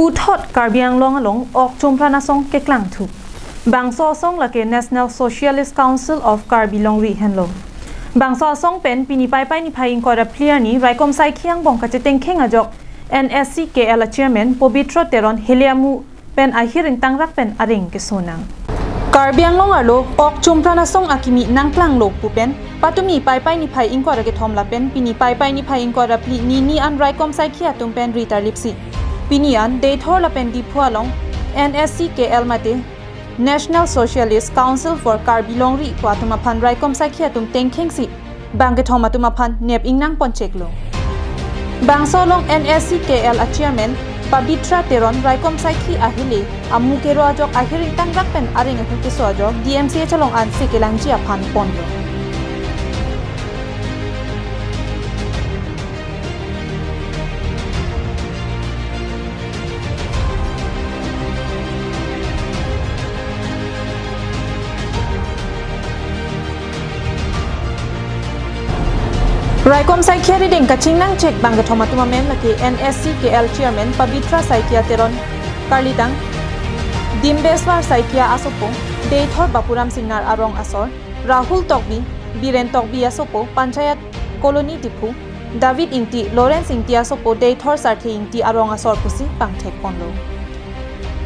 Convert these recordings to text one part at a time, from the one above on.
ปูทอดการเบียงลงหลงออกจุมพระนสงเกกลังถูกบางซอซงละเก National Socialist Council of Karbilong Ri Henlo บางซอซงเป็นปีนี้ไปนิพายิงกอร์เพลียนี้ไรกอมไซเคียงบงกะเจเต็งเข่งอจอก NSCKL Chairman ปบิทรเตรอนเฮเลียมูเป็นอาฮิริงตังรักเป็นอริงเกโซนังการเบียงลงออกจุมพระนสงอากิมินังกลางโลกปูเป็นปัตุมีไปนิพายิงกอร์เกทอมละเป็นปีนี้ไปนิพายิงกอร์เพลีนี่อันไรกอมไซเคียตุงเป็นรีตาลิปซีปีนี้อันเดทอร์ละเป็นดีพัวลง NSCKL มาเต National Socialist Council for Karbilong Ri กว่าตุมาพันไรกอมไซเคียตุงเต็งเข่งสิบางกระทอมาตุมาพันเนียบอิงนั่งปนเช็กลงบางโซลง NSCKL อาเชียเมนปบิทราเตรอนไรกอมไซคีอาฮิเลอามูเกโรอาจอกอาฮิริงตังรักเป็นอาริงเอคุกิโซอาจอก DMC ฉลองอันสิเกลังจีอาพันปนลงไรกอมไซเคียริเด้งกัชิงนั่งเช็คบางกะทอมาตุมาเมนละเก NSCKL Chairman ปบิทราไซเคียเตรอนกาลิตังดิมเบสวาร์ไซเคียอาสปงเดทอร์บาปุรามสิงนาร์อารองอาซอร์ราหุลตอกบีบิเรนตอกบีอาสปงปัญชัยโคโลนีติพูดาวิดอิงตีลอเรนซ์อิงตีอาสปงเดทอร์ซาร์เทอิงตีอารองอาซอร์ปุซิปังเทคปอนโล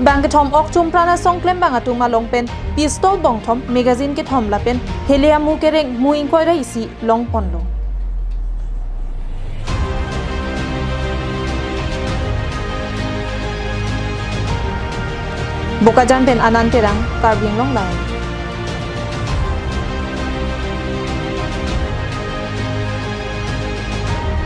บางกะทอมออกจุมพระนาซงเคลมบางอตุมาลงเป็นปิสโตลบองทอมเมกาซินกะทอมละเป็นเฮเลียมูเกเรงมูอิงคอยไรซีลองปอนโลBukajan pen anan terang karbing long lai